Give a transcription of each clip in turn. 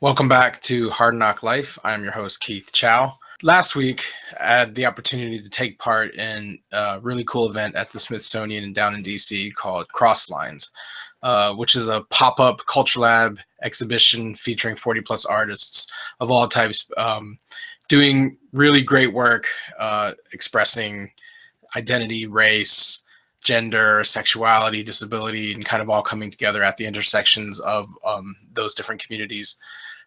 Welcome back to Hard NOC Life. I'm your host, Keith Chow. Last week, I had the opportunity to take part in a really cool event at the Smithsonian down in DC called CrossLines, which is a pop-up Culture Lab exhibition featuring 40-plus artists of all types doing really great work expressing identity, race, gender, sexuality, disability, and kind of all coming together at the intersections of those different communities.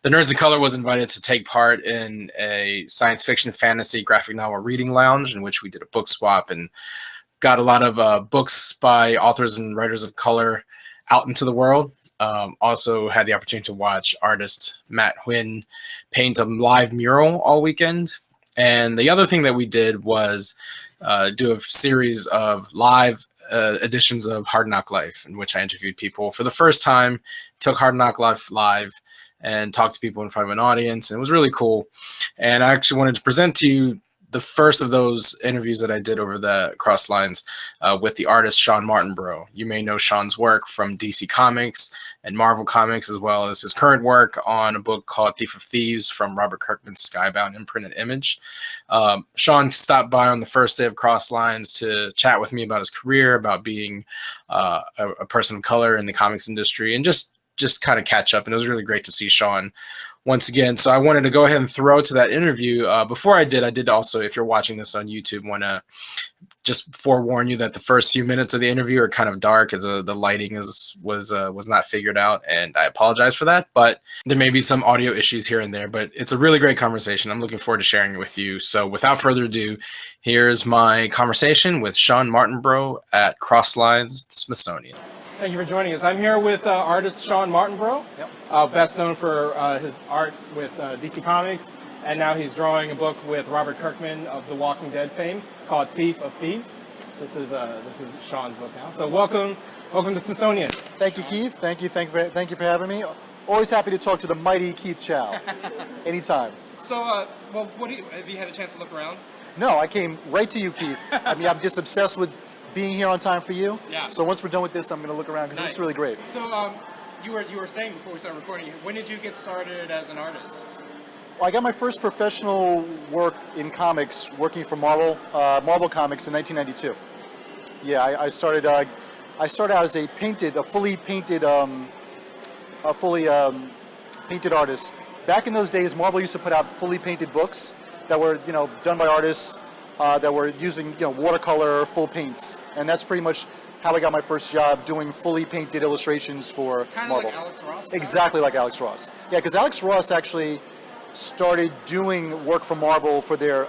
The Nerds of Color was invited to take part in a science fiction, fantasy, graphic novel reading lounge in which we did a book swap and got a lot of books by authors and writers of color out into the world. Also had the opportunity to watch artist Matt Huynh paint a live mural all weekend. And the other thing that we did was do a series of live editions of Hard NOC Life, in which I interviewed people for the first time, took Hard NOC Life live, and talked to people in front of an audience. And it was really cool. And I actually wanted to present to you the first of those interviews that I did over the CrossLines with the artist Shawn Martinbrough. You may know Shawn's work from DC Comics and Marvel Comics, as well as his current work on a book called Thief of Thieves from Robert Kirkman's Skybound imprint and image. Shawn stopped by on the first day of CrossLines to chat with me about his career, about being a person of color in the comics industry, and just kind of catch up. And it was really great to see Shawn once again. So I wanted to go ahead and throw to that interview. Before I did also, if you're watching this on YouTube, want to just forewarn you that the first few minutes of the interview are kind of dark, as the lighting was not figured out, and I apologize for that. But there may be some audio issues here and there, but it's a really great conversation. I'm looking forward to sharing it with you. So without further ado, here's my conversation with Shawn Martinbrough at CrossLines, Smithsonian. Thank you for joining us. I'm here with artist Shawn Martinbrough, best known for his art with DC Comics, and now he's drawing a book with Robert Kirkman of The Walking Dead fame called Thief of Thieves. This is Shawn's book now. So welcome to Smithsonian. Thank you, Keith. Thank you for having me. Always happy to talk to the mighty Keith Chow. Anytime. So, have you had a chance to look around? No, I came right to you, Keith. I mean, I'm just obsessed with being here on time for you. Yeah. So once we're done with this, I'm going to look around because it looks really great. So you were saying before we started recording, when did you get started as an artist? Well, I got my first professional work in comics working for Marvel Comics in 1992. Yeah, I started out as a fully painted artist. Back in those days, Marvel used to put out fully painted books that were, done by artists that were using, watercolor full paints, and that's pretty much how I got my first job, doing fully painted illustrations for Marvel. Like Alex Ross? Exactly like Alex Ross. Yeah, because Alex Ross actually started doing work for Marvel for their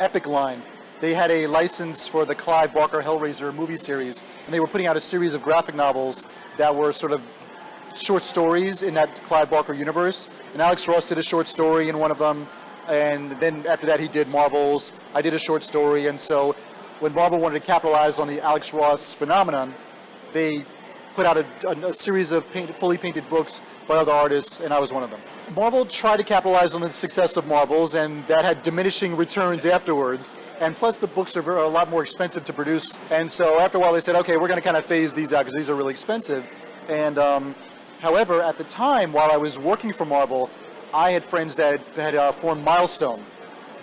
Epic line. They had a license for the Clive Barker Hellraiser movie series, and they were putting out a series of graphic novels that were sort of short stories in that Clive Barker universe. And Alex Ross did a short story in one of them, and then after that he did Marvel's. I did a short story, and so when Marvel wanted to capitalize on the Alex Ross phenomenon, they put out a series of fully painted books by other artists, and I was one of them. Marvel tried to capitalize on the success of Marvel's, and that had diminishing returns afterwards, and plus the books are a lot more expensive to produce, and so after a while they said, okay, we're going to kind of phase these out because these are really expensive. And however, at the time, while I was working for Marvel, I had friends that had formed Milestone,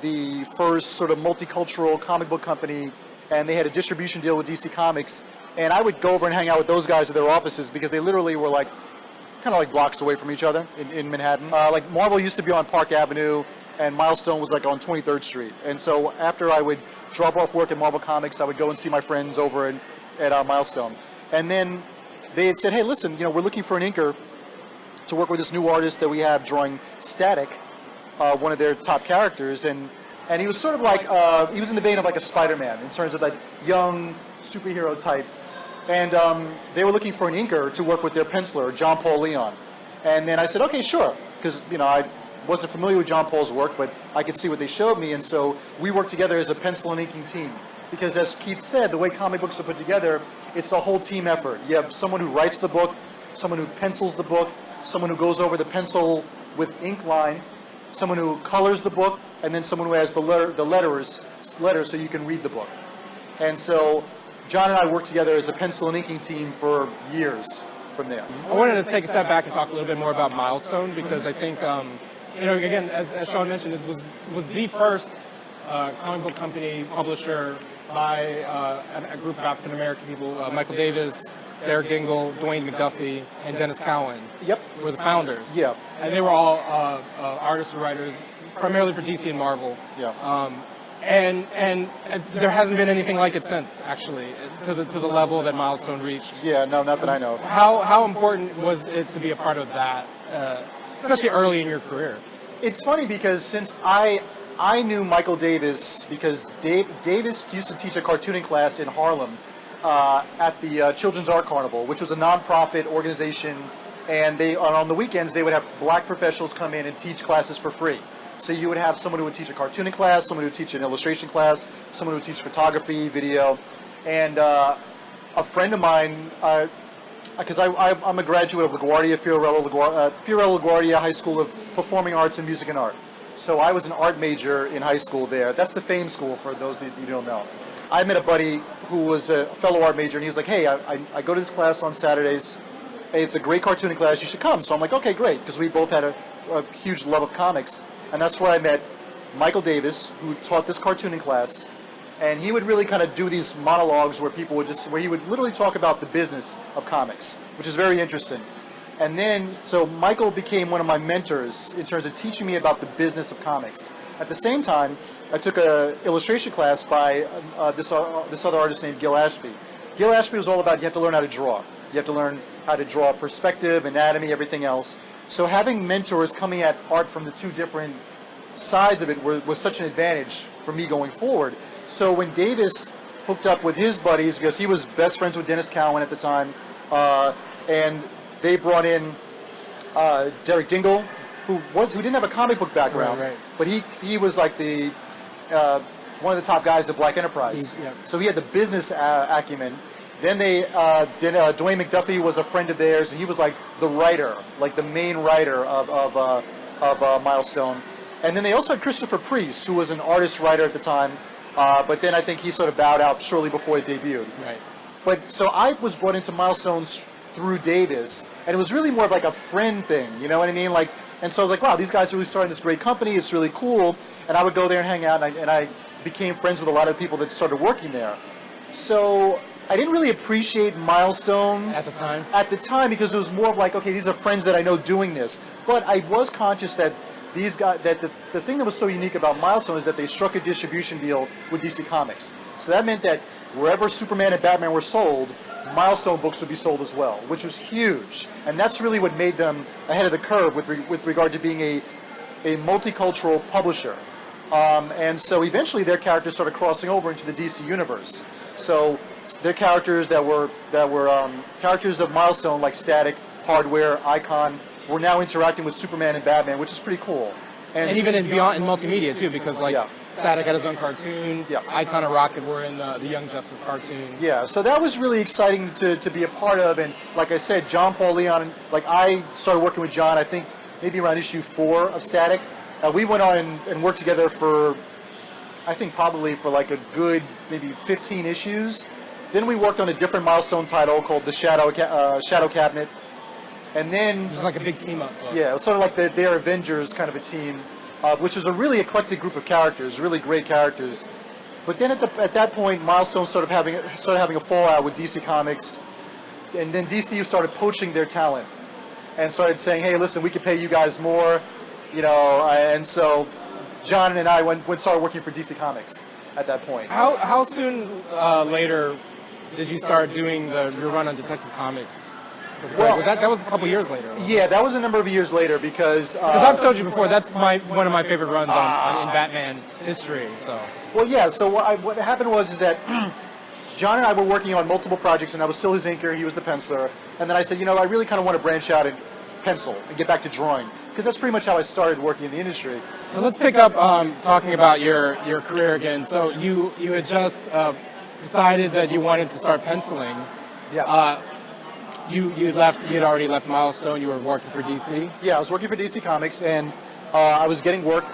the first sort of multicultural comic book company, and they had a distribution deal with DC Comics, and I would go over and hang out with those guys at their offices because they literally were like kind of like blocks away from each other in Manhattan. Like Marvel used to be on Park Avenue, and Milestone was like on 23rd Street. And so after I would drop off work at Marvel Comics, I would go and see my friends over at Milestone. And then they had said, hey, listen, we're looking for an inker to work with this new artist that we have drawing Static, one of their top characters, and he was sort of like, he was in the vein of like a Spider-Man in terms of that young superhero type. And they were looking for an inker to work with their penciler, John Paul Leon. And then I said, okay, sure, because I wasn't familiar with John Paul's work, but I could see what they showed me, and so we worked together as a pencil and inking team. Because as Keith said, the way comic books are put together, it's a whole team effort. You have someone who writes the book, someone who pencils the book, someone who goes over the pencil with ink line, someone who colors the book, and then someone who has the letters so you can read the book. And so John and I worked together as a pencil and inking team for years. from there. I wanted to take a step back and talk a little bit more about Milestone, because I think, again, as Shawn mentioned, it was the first comic book company publisher by a group of African American people. Michael Davis, Derek Dingle, Dwayne McDuffie, and Dennis Cowan. Yep. Were the founders. Yeah. And they were all artists and writers, primarily for DC and Marvel. Yeah. And there hasn't been anything like it since, actually, to the level that Milestone reached. Yeah, no, not that I know of. How important was it to be a part of that, especially early in your career? It's funny because since I knew Michael Davis because Davis used to teach a cartooning class in Harlem at the Children's Art Carnival, which was a non-profit organization, and on the weekends they would have black professionals come in and teach classes for free. So you would have someone who would teach a cartooning class, someone who would teach an illustration class, someone who would teach photography, video, and a friend of mine, because I'm a graduate of LaGuardia, Fiorello LaGuardia High School of Performing Arts and Music and Art. So I was an art major in high school there. That's the FAME school for those that you don't know. I met a buddy who was a fellow art major, and he was like, hey, I go to this class on Saturdays. Hey, it's a great cartooning class. You should come. So I'm like, okay, great, because we both had a huge love of comics. And that's where I met Michael Davis, who taught this cartooning class. And he would really kind of do these monologues where where he would literally talk about the business of comics, which is very interesting. And then, so Michael became one of my mentors in terms of teaching me about the business of comics. At the same time, I took an illustration class by this other artist named Gil Ashby. Gil Ashby was all about you have to learn how to draw. You have to learn how to draw perspective, anatomy, everything else. So having mentors coming at art from the two different sides of it was such an advantage for me going forward. So when Davis hooked up with his buddies, because he was best friends with Dennis Cowan at the time, and they brought in Derek Dingle, who didn't have a comic book background, right. but he was like the one of the top guys at Black Enterprise. Yeah. So he had the business acumen. Then Dwayne McDuffie was a friend of theirs, and he was like the writer, like the main writer of Milestone. And then they also had Christopher Priest, who was an artist-writer at the time, but then I think he sort of bowed out shortly before it debuted. Right. But so I was brought into Milestones through Davis, and it was really more of like a friend thing, you know what I mean? And so I was like, wow, these guys are really starting this great company, it's really cool. And I would go there and hang out, and I became friends with a lot of people that started working there. So I didn't really appreciate Milestone at the time. At the time, because it was more of like, okay, these are friends that I know doing this. But I was conscious that these guys, that the thing that was so unique about Milestone is that they struck a distribution deal with DC Comics. So that meant that wherever Superman and Batman were sold, Milestone books would be sold as well, which was huge. And that's really what made them ahead of the curve with regard to being a multicultural publisher. And so eventually their characters started crossing over into the DC universe. So their characters that were characters of Milestone, like Static, Hardware, Icon, were now interacting with Superman and Batman, which is pretty cool. And even in multimedia too, because Static had his own cartoon. Yeah. Icon and Rocket were in the Young Justice cartoon. Yeah, so that was really exciting to be a part of. And like I said, John Paul Leon, like I started working with John, I think maybe around issue 4 of Static. We went on and worked together for, I think probably for like a good maybe 15 issues. Then we worked on a different Milestone title called The Shadow Cabinet. And then... It was like a big team up. Yeah, it was sort of like their Avengers kind of a team, which was a really eclectic group of characters, really great characters. But then at that point, Milestone started having a fallout with DC Comics. And then DC started poaching their talent and started saying, hey, listen, we can pay you guys more. You know, and so John and I started working for DC Comics at that point. How soon later did you start doing your run on Detective Comics? Well, that was a couple years later. Yeah, that was a number of years later because I've told you before, that's one of my favorite runs in Batman history. So. Well, yeah. So what happened was that John and I were working on multiple projects, and I was still his inker, he was the penciler. And then I said, I really kind of want to branch out and pencil and get back to drawing, because that's pretty much how I started working in the industry. So let's pick up talking about your career again. So you had just decided that you wanted to start penciling. Yeah. You had already left Milestone. You were working for DC. Yeah, I was working for DC Comics, and I was getting work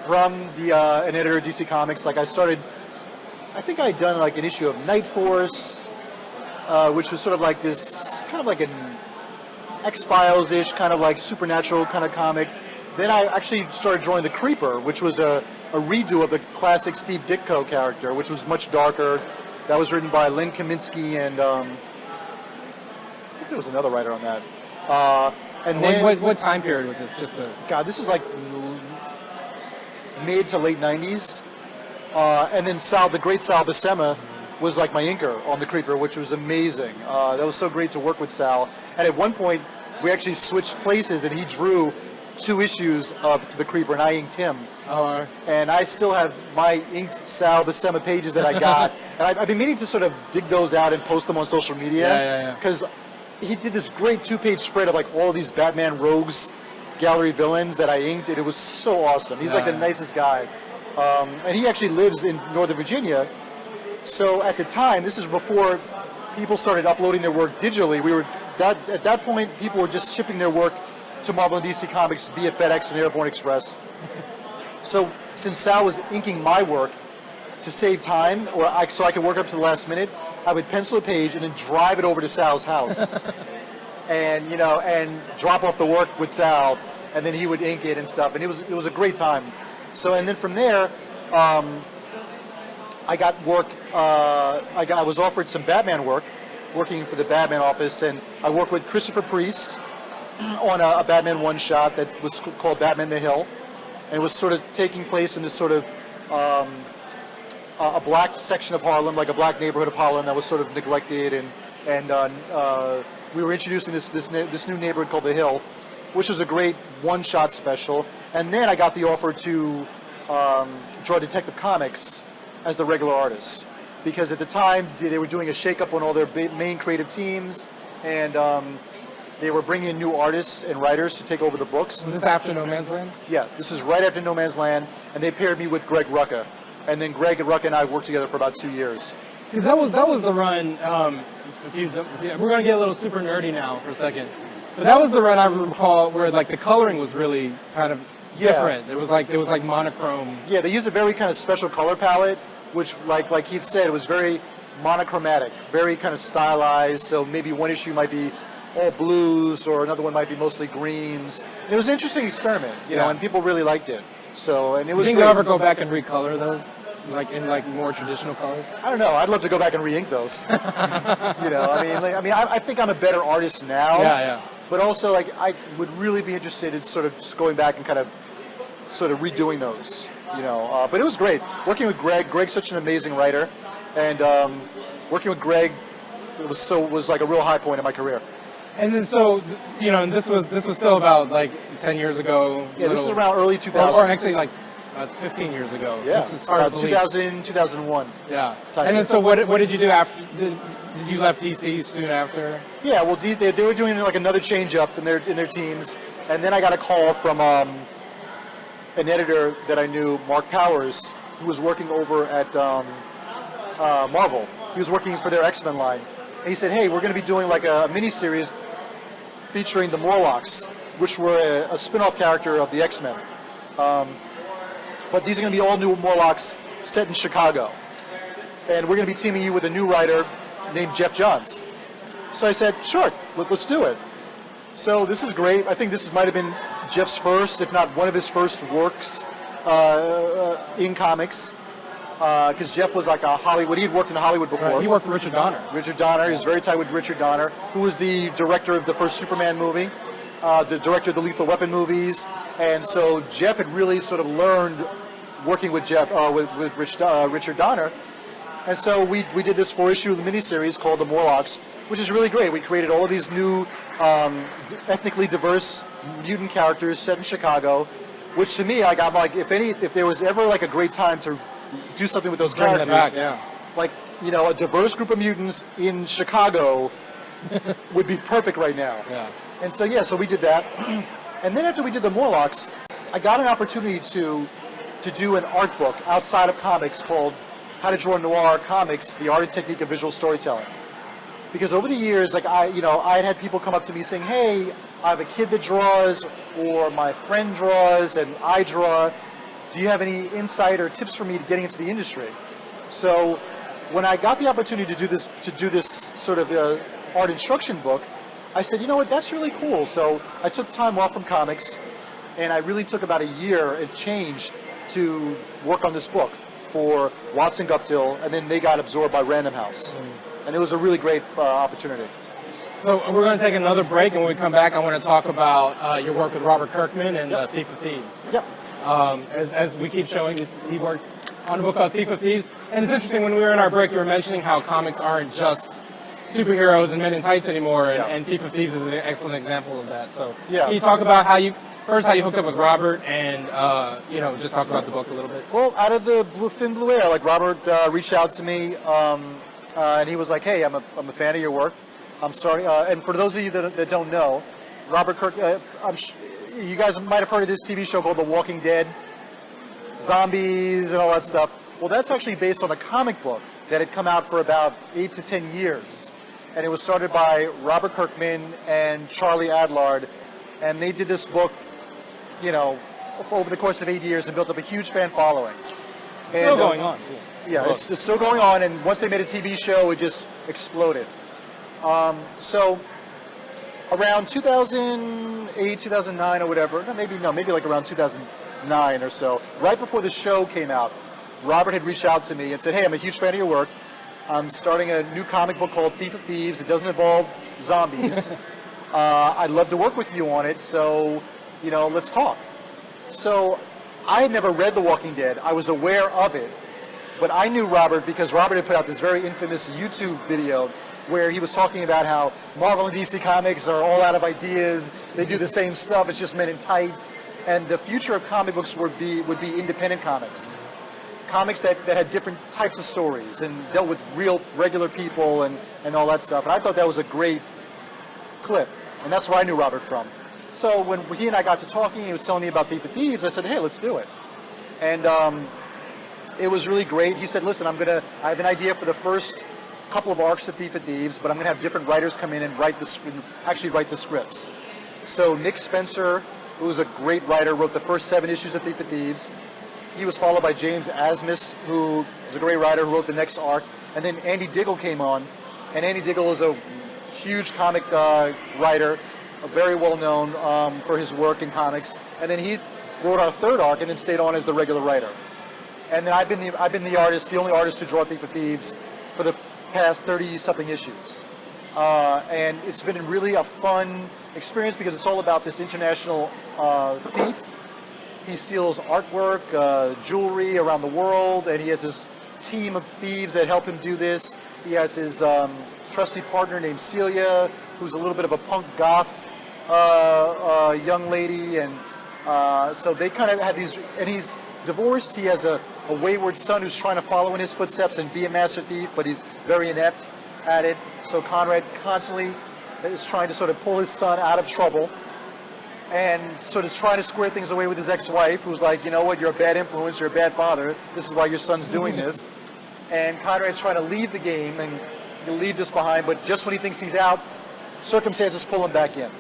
from an editor of DC Comics. Like I think I'd done like an issue of Night Force, which was sort of like this, kind of like an X-Files-ish, kind of like supernatural kind of comic. Then I actually started drawing the Creeper, which was a redo of the classic Steve Ditko character, which was much darker. That was written by Len Kaminsky and I think there was another writer on that. And then what time period was this? God, this is like mid to late 90s. And then the great Sal Buscema was like my inker on the Creeper, which was amazing. That was so great to work with Sal. And at one point, we actually switched places, and he drew 2 issues of the Creeper, and I inked him. Oh, and I still have my inked Sal Buscema pages that I got. And I've been meaning to sort of dig those out and post them on social media. Because he did this great 2-page spread of like all these Batman Rogues gallery villains that I inked, and it was so awesome. He's like the nicest guy. And he actually lives in Northern Virginia. So at the time, this is before people started uploading their work digitally. At that point, people were just shipping their work to Marvel and DC Comics via FedEx and Airborne Express. So since Sal was inking my work, to save time, so I could work up to the last minute, I would pencil a page and then drive it over to Sal's house, and drop off the work with Sal, and then he would ink it and stuff, and it was a great time. So and then from there, I got work. I was offered some Batman work, working for the Batman office, and I worked with Christopher Priest on a Batman one-shot that was called Batman the Hill, and it was sort of taking place in this sort of a black section of Harlem, like a black neighborhood of Harlem that was sort of neglected, and we were introducing this new neighborhood called the Hill, which was a great one-shot special. And then I got the offer to draw Detective Comics as the regular artist, because at the time they were doing a shake-up on all their main creative teams, and they were bringing in new artists and writers to take over the books. Was this after No Man's Land? Yeah, this is right after No Man's Land, and they paired me with Greg Rucka. And then Greg and Rucka and I worked together for about 2 years. Because that was the run. We're going to get a little super nerdy now for a second. But that was the run I recall where like the coloring was really kind of different. It was like monochrome. Yeah, they used a very kind of special color palette, which like Keith said, it was very monochromatic, very kind of stylized. So maybe one issue might be all blues, or another one might be mostly greens. And it was an interesting experiment, you know, and people really liked it. So, and it was. Do you think you'll ever go back and recolor those, like in like more traditional colors? I don't know. I'd love to go back and re-ink those. I think I'm a better artist now. Yeah. But also, like, I would really be interested in sort of just going back and kind of sort of redoing those, But it was great working with Greg. Greg's such an amazing writer, and working with Greg was like a real high point in my career. And then and this was still about like 10 years ago. Yeah, this is around early 2000s. Or actually like 15 years ago. Yeah, about 2000, 2001. Yeah. And then so what did you do after? Did you left DC soon after? Yeah, well, they were doing like another change up in their teams, and then I got a call from an editor that I knew, Mark Powers, who was working over at Marvel. He was working for their X-Men line. And he said, hey, we're going to be doing like a mini-series featuring the Morlocks, which were a spin-off character of the X-Men. But these are going to be all new Morlocks set in Chicago. And we're going to be teaming you with a new writer named Jeff Johns. So I said, sure, let's do it. So this is great. I think this might have been Jeff's first, if not one of his first works in comics. Because Jeff was like a Hollywood, he had worked in Hollywood before. Right. He worked for Richard Donner. He was very tight with Richard Donner, who was the director of the first Superman movie, the director of the Lethal Weapon movies. And so Jeff had really sort of learned working with with Richard Donner. And so we did this 4-issue miniseries called The Morlocks, which is really great. We created all of these new ethnically diverse mutant characters set in Chicago, which to me, I'm like, if there was ever like a great time to do something with those characters, like a diverse group of mutants in Chicago would be perfect right now. Yeah. And so we did that, and then after we did the Morlocks, I got an opportunity to do an art book outside of comics called How to Draw Noir Comics: The Art and Technique of Visual Storytelling. Because over the years, like I had people come up to me saying, hey, I have a kid that draws, or my friend draws and I draw. Do you have any insight or tips for me to getting into the industry? So when I got the opportunity to do this sort of art instruction book, I said, you know what, that's really cool. So I took time off from comics, and I really took about a year and change to work on this book for Watson Guptill, and then they got absorbed by Random House. And it was a really great opportunity. So we're going to take another break, and when we come back, I want to talk about your work with Robert Kirkman and Thief of Thieves. Yep. As we keep showing, he works on a book called Thief of Thieves. And it's interesting, when we were in our break, you were mentioning how comics aren't just superheroes and men in tights anymore, and Thief of Thieves is an excellent example of that. So can you talk about how you hooked up with Robert, and just talk about the book a little bit? Well, out of the thin blue air, like Robert reached out to me, and he was like, "Hey, I'm a fan of your work. I'm starting." And for those of you that don't know, Robert Kirk, you guys might have heard of this TV show called The Walking Dead, zombies and all that stuff. Well, that's actually based on a comic book that had come out for about 8 to 10 years, and it was started by Robert Kirkman and Charlie Adlard, and they did this book, over the course of 8 years, and built up a huge fan following. Still going on. Yeah, it's just still going on, and once they made a TV show, it just exploded. So around 2008, 2009 or whatever, maybe like around 2009 or so, right before the show came out, Robert had reached out to me and said, "Hey, I'm a huge fan of your work. I'm starting a new comic book called Thief of Thieves. It doesn't involve zombies. I'd love to work with you on it, so, let's talk." So I had never read The Walking Dead. I was aware of it, but I knew Robert because Robert had put out this very infamous YouTube video where he was talking about how Marvel and DC Comics are all out of ideas. They do the same stuff. It's just men in tights. And the future of comic books would be independent comics. Comics that had different types of stories and dealt with regular people and all that stuff. And I thought that was a great clip. And that's where I knew Robert from. So when he and I got to talking, he was telling me about Thief of Thieves, I said, "Hey, let's do it." And it was really great. He said, "Listen, I have an idea for the first couple of arcs of Thief of Thieves, but I'm going to have different writers come in and write the scripts." So Nick Spencer, who was a great writer, wrote the first 7 issues of Thief of Thieves. He was followed by James Asmus, who was a great writer, who wrote the next arc. And then Andy Diggle came on. And Andy Diggle is a huge comic writer, very well known for his work in comics. And then he wrote our 3rd arc and then stayed on as the regular writer. And then I've been the only artist to draw Thief of Thieves for the past 30-something issues. And it's been really a fun experience because it's all about this international thief. He steals artwork, jewelry around the world, and he has his team of thieves that help him do this. He has his trusty partner named Celia, who's a little bit of a punk goth young lady, and so they kind of have these, and he's divorced. He has a wayward son who's trying to follow in his footsteps and be a master thief, but he's very inept at it. So Conrad constantly is trying to sort of pull his son out of trouble and sort of trying to square things away with his ex-wife, who's like, "You know what, you're a bad influence, you're a bad father, this is why your son's doing this." And Conrad's trying to leave the game and leave this behind, but just when he thinks he's out, circumstances pull him back in.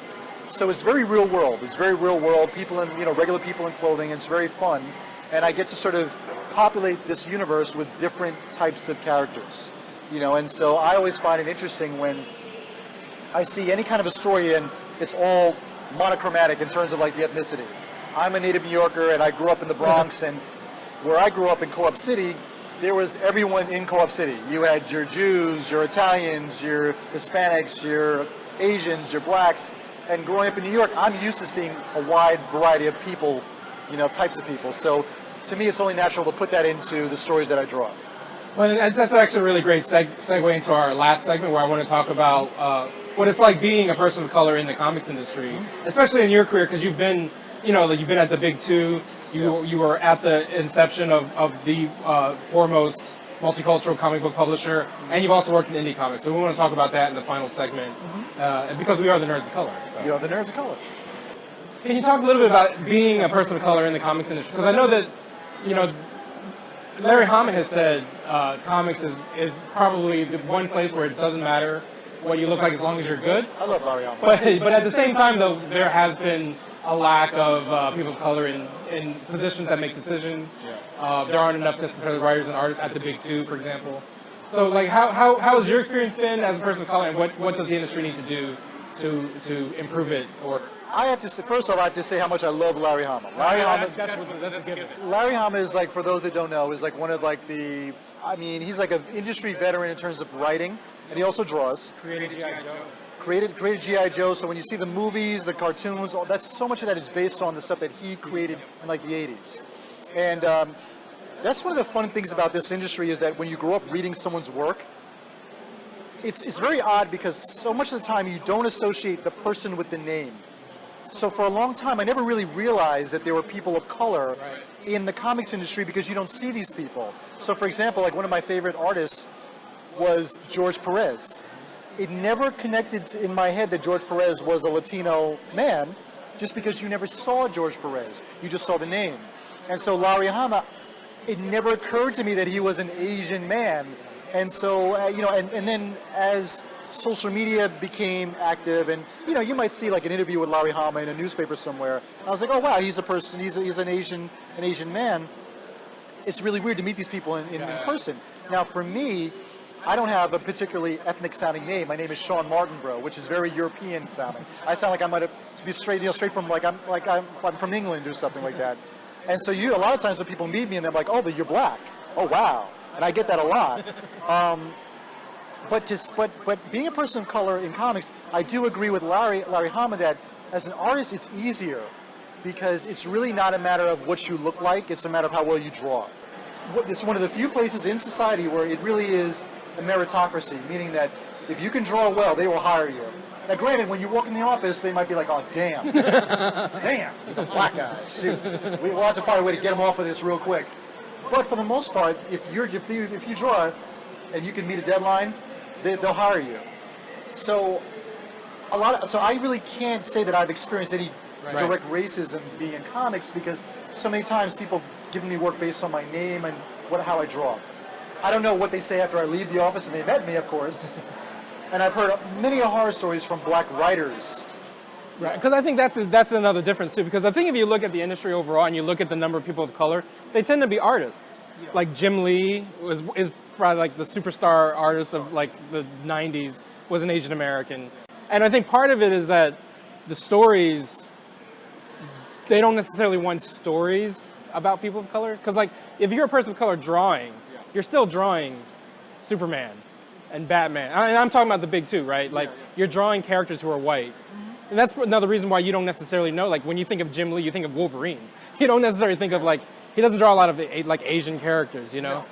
So it's very real world. It's very real world, people in, regular people in clothing, and it's very fun. And I get to sort of populate this universe with different types of characters, and so I always find it interesting when I see any kind of a story and it's all monochromatic in terms of like the ethnicity. I'm a native New Yorker and I grew up in the Bronx, and where I grew up in Co-op City, there was everyone in Co-op City. You had your Jews, your Italians, your Hispanics, your Asians, your blacks, and growing up in New York, I'm used to seeing a wide variety of people, types of people. So to me, it's only natural to put that into the stories that I draw. Well, that's actually a really great segue into our last segment, where I want to talk about what it's like being a person of color in the comics industry, especially in your career, because you've been, you've been at the big two. You were at the inception of the foremost multicultural comic book publisher, and you've also worked in indie comics. So we want to talk about that in the final segment, because we are the nerds of color. So. You are the nerds of color. Can you talk a little bit about being a person of color in the comics industry? Because I know that, Larry Hama has said comics is probably the one place where it doesn't matter what you look like as long as you're good. I love Larry Hama. But at the same time, though, there has been a lack of people of color in positions that make decisions. Yeah. There aren't enough necessarily writers and artists at the big two, for example. So, like, how has your experience been as a person of color, and what does the industry need to do to improve it? Or I have to say, first off, I have to say how much I love Larry Hama. that's a given. Larry Hama is like, for those that don't know, is like one of like the, I mean, he's like an industry veteran in terms of writing, and he also draws. Created G.I. Joe. Created G.I. Joe, so when you see the movies, the cartoons, that's so much of that is based on the stuff that he created in like the 80s. And that's one of the fun things about this industry is that when you grow up reading someone's work, it's very odd because so much of the time you don't associate the person with the name. So for a long time, I never really realized that there were people of color in the comics industry because you don't see these people. So for example, like one of my favorite artists was George Perez. It never connected in my head that George Perez was a Latino man just because you never saw George Perez. You just saw the name. And so Larry Hama, it never occurred to me that he was an Asian man. And so, and then as social media became active, and you might see like an interview with Larry Hama in a newspaper somewhere. I was like, oh wow, he's a person. He's an Asian man. It's really weird to meet these people in person. Now, for me, I don't have a particularly ethnic sounding name. My name is Shawn Martinbrough, which is very European sounding. I sound like I might be straight from I'm from England or something like that. And so a lot of times when people meet me and they're like, oh, you're black. Oh wow, and I get that a lot. But being a person of color in comics, I do agree with Larry Hama that as an artist it's easier because it's really not a matter of what you look like, it's a matter of how well you draw. It's one of the few places in society where it really is a meritocracy, meaning that if you can draw well, they will hire you. Now granted, when you walk in the office, they might be like, oh damn, damn, he's a black guy. Shoot. We'll have to find a way to get him off of this real quick. But for the most part, if you draw and you can meet a deadline, they'll hire you. So I really can't say that I've experienced any direct racism being in comics because so many times people have given me work based on my name and how I draw. I don't know what they say after I leave the office and they met me, of course. And I've heard many horror stories from black writers. Right, because I think that's another difference too. Because I think if you look at the industry overall and you look at the number of people of color, they tend to be artists. Yeah. Like Jim Lee is probably like the superstar artist of like the 90s, was an Asian American. And I think part of it is that the stories, they don't necessarily want stories about people of color. Because like if you're a person of color drawing, you're still drawing Superman and Batman. I'm talking about the big two, right? Like you're drawing characters who are white. And that's another reason why you don't necessarily know, like when you think of Jim Lee, you think of Wolverine. You don't necessarily think of like, he doesn't draw a lot of like Asian characters, you know?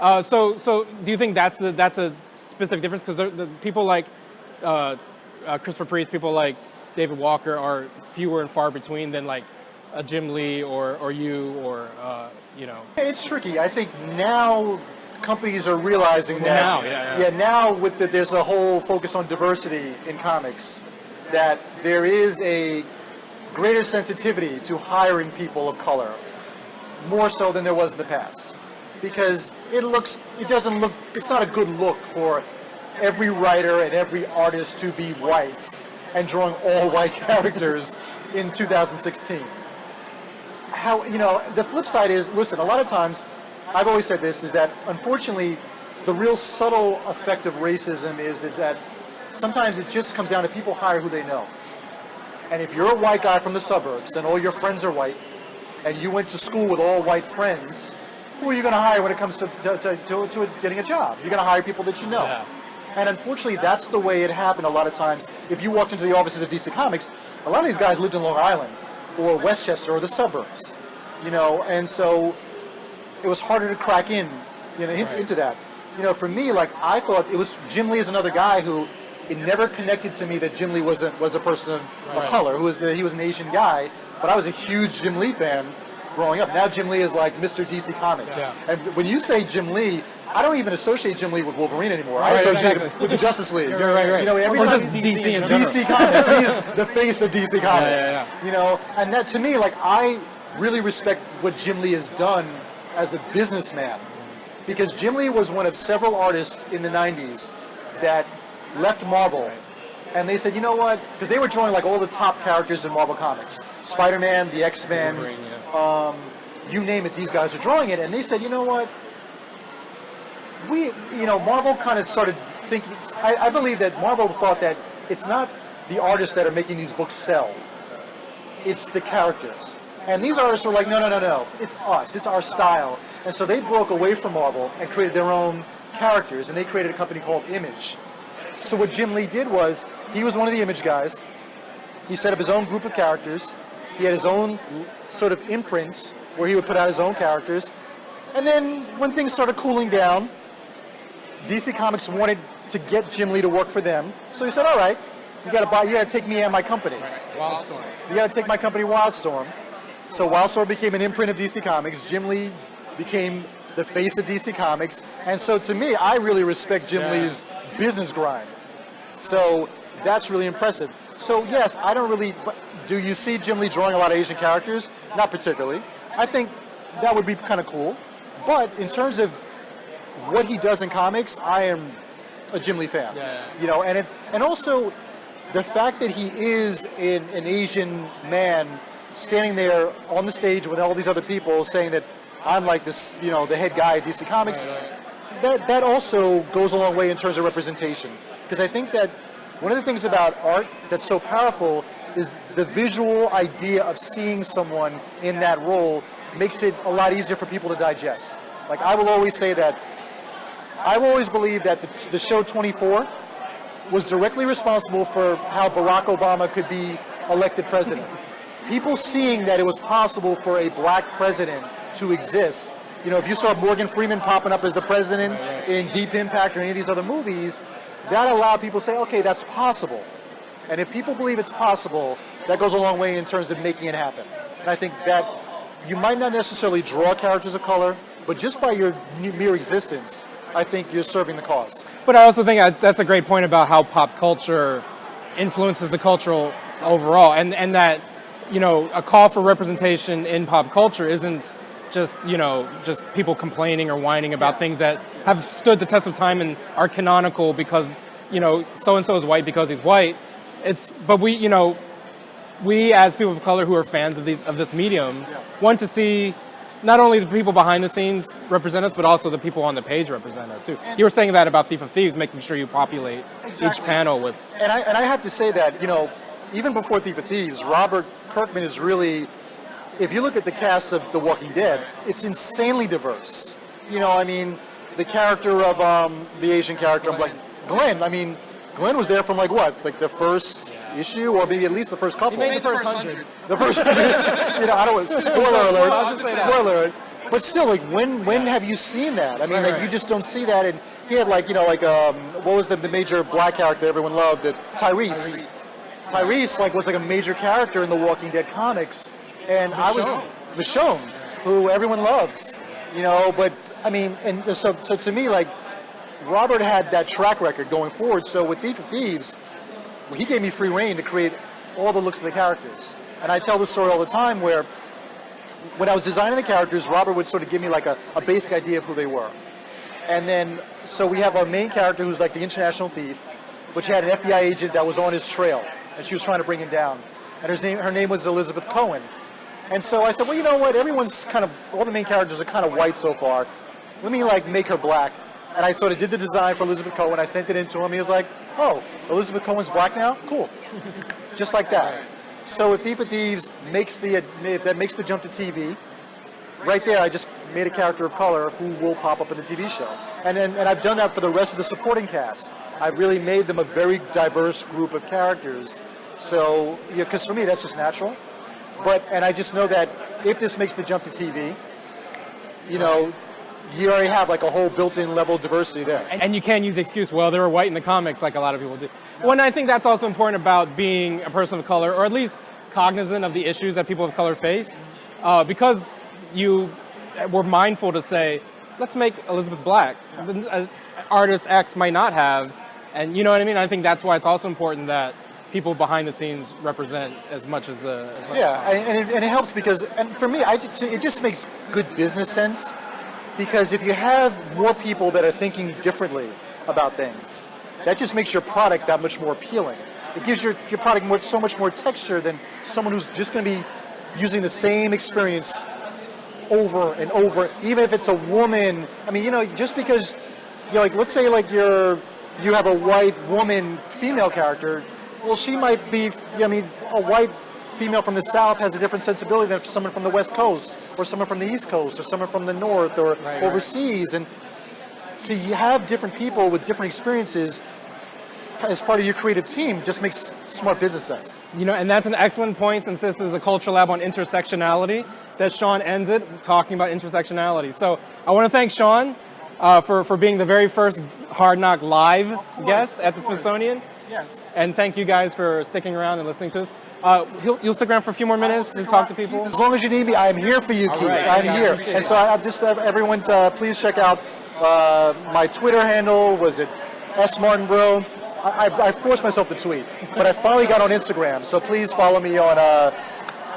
No. So do you think that's a specific difference? Because the people like Christopher Priest, people like David Walker are fewer and far between than like a Jim Lee or you or, It's tricky. I think now companies are realizing that. Now there's a whole focus on diversity in comics, that there is a greater sensitivity to hiring people of color, more so than there was in the past. Because it's not a good look for every writer and every artist to be white and drawing all white characters in 2016. The flip side is, listen, a lot of times, I've always said this, is that unfortunately, the real subtle effect of racism is that sometimes it just comes down to people hire who they know. And if you're a white guy from the suburbs and all your friends are white, and you went to school with all white friends, who are you going to hire when it comes to getting a job? You're going to hire people that you know. Yeah. And unfortunately, that's the way it happened a lot of times. If you walked into the offices of DC Comics, a lot of these guys lived in Long Island or Westchester or the suburbs, and so it was harder to crack into that. For me, like, I thought it was, Jim Lee is another guy who, it never connected to me that Jim Lee was a person of color, he was an Asian guy, but I was a huge Jim Lee fan growing up. Now Jim Lee is like Mr. DC Comics. Yeah. And when you say Jim Lee, I don't even associate Jim Lee with Wolverine anymore. I associate him with the Justice League. You're right. Every time DC Comics, he's the face of DC Comics. And that, to me, like, I really respect what Jim Lee has done as a businessman, because Jim Lee was one of several artists in the 90s that left Marvel, and they said, you know what, because they were drawing like all the top characters in Marvel Comics, Spider-Man, the X-Men, you name it, these guys are drawing it, and they said, you know what, Marvel kind of started thinking, I believe that Marvel thought that it's not the artists that are making these books sell. It's the characters. And these artists were like, no, it's us, it's our style. And so they broke away from Marvel and created their own characters, and they created a company called Image. So what Jim Lee did was, he was one of the Image guys. He set up his own group of characters. He had his own sort of imprints where he would put out his own characters. And then when things started cooling down, DC Comics wanted to get Jim Lee to work for them. So he said, all right, you gotta take me and my company. Wildstorm. You gotta take my company Wildstorm. So Wildstorm became an imprint of DC Comics. Jim Lee became the face of DC Comics. And so to me, I really respect Jim Lee's business grind. So that's really impressive. So yes, I don't really, do you see Jim Lee drawing a lot of Asian characters? Not particularly. I think that would be kind of cool. But in terms of what he does in comics, I am a Jim Lee fan. You know, and also the fact that he is an Asian man standing there on the stage with all these other people saying that I'm like this, you know, the head guy at DC Comics, that also goes a long way in terms of representation. Because I think that one of the things about art that's so powerful is the visual idea of seeing someone in that role makes it a lot easier for people to digest. Like, I will always say that, I've always believed that the show 24 was directly responsible for how Barack Obama could be elected president. People seeing that it was possible for a black president to exist. You know, if you saw Morgan Freeman popping up as the president in Deep Impact or any of these other movies, that allowed people to say, okay, that's possible. And if people believe it's possible, that goes a long way in terms of making it happen. And I think that you might not necessarily draw characters of color, but just by your mere existence, I think you're serving the cause. But I also think that's a great point about how pop culture influences the cultural overall, and that, you know, a call for representation in pop culture isn't just, you know, just people complaining or whining about things that have stood the test of time and are canonical because, you know, so-and-so is white because he's white. But we, you know, we as people of color who are fans of this medium want to see not only the people behind the scenes represent us, but also the people on the page represent us too. You were saying that about Thief of Thieves, making sure you populate each panel with. And I have to say that, you know, even before Thief of Thieves, Robert Kirkman is really, if you look at the cast of The Walking Dead, it's insanely diverse. You know, I mean, the character of the Asian character, like Glenn. I mean, Glenn was there from like what, like the first issue, or maybe at least the first couple. He made the first 100. The first, you know, I don't. Spoiler alert. Spoiler alert. But still, like, when have you seen that? I mean, like, you just don't see that. And he had like, you know, like what was the major black character everyone loved? Tyrese. Tyrese like was like a major character in the Walking Dead comics, and the Shawn, who everyone loves, you know. But I mean, and so to me, like, Robert had that track record going forward. So with Thief of Thieves, he gave me free reign to create all the looks of the characters. And I tell this story all the time where when I was designing the characters, Robert would sort of give me like a basic idea of who they were. And then, so we have our main character who's like the international thief, which had an FBI agent that was on his trail, and she was trying to bring him down. And her name was Elizabeth Cohen. And so I said, well, you know what, all the main characters are kind of white so far. Let me like make her black. And I sort of did the design for Elizabeth Cohen. I sent it in to him. He was like, oh, Elizabeth Cohen's black now? Cool. Just like that. So with Thief of Thieves makes the jump to TV. Right there, I just made a character of color who will pop up in the TV show. And I've done that for the rest of the supporting cast. I've really made them a very diverse group of characters. So, yeah, because for me, that's just natural. And I just know that if this makes the jump to TV, you know, you already have like a whole built-in level of diversity there. And you can't use the excuse, well, they were white in the comics like a lot of people do. Well, and I think that's also important about being a person of color, or at least cognizant of the issues that people of color face, because you were mindful to say, let's make Elizabeth black. Artist X might not have, and you know what I mean? I think that's why it's also important that people behind the scenes represent as much as the... and it helps because, and for me, it just makes good business sense. Because if you have more people that are thinking differently about things, that just makes your product that much more appealing. It gives your product so much more texture than someone who's just going to be using the same experience over and over, even if it's a woman. I mean, you know, just because, you know, like, let's say like you have a white woman female character, well, she might be, I mean, a white female from the South has a different sensibility than someone from the West Coast, or someone from the East Coast, or someone from the North, or overseas. And to have different people with different experiences as part of your creative team just makes smart business sense. You know, and that's an excellent point, since this is a culture lab on intersectionality, that Shawn ended talking about intersectionality. So I want to thank Shawn for being the very first Hard NOC Live guest at the Smithsonian. Yes. And thank you guys for sticking around and listening to us. You'll stick around for a few more minutes to talk to people? As long as you need me, I'm here for you, Keith. I'm here. And so I'll just have everyone please check out my Twitter handle. Was it S. Martinbrough? I forced myself to tweet, but I finally got on Instagram. So please follow me on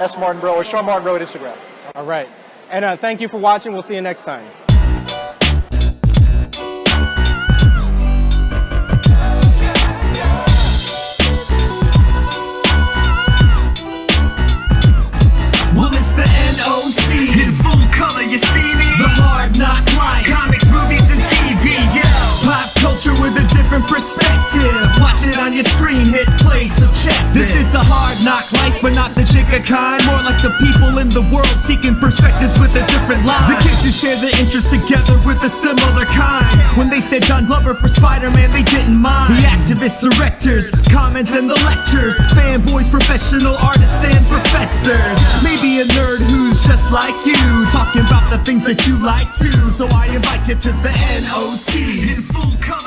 S. Martinbrough or Shawn Martinbrough at Instagram. All right. And thank you for watching. We'll see you next time. Well, it's the NOC in full color, you see me? The Hard NOC Life, comics, movies, and TV. Yo, pop culture with a different perspective. Watch it on your screen, hit play, so check this. This is the Hard NOC Life, but not the chica kind. More like the people in the world seeking perspectives with a different line. The kids who share the interest together with a similar kind. When they said Don Glover for Spider-Man, they didn't mind. The activists, directors, comments, and the lectures. Fanboys, professional artists, and professors. Maybe a nerd who's just like you, talking about the things that you like too. So I invite you to the NOC in full color.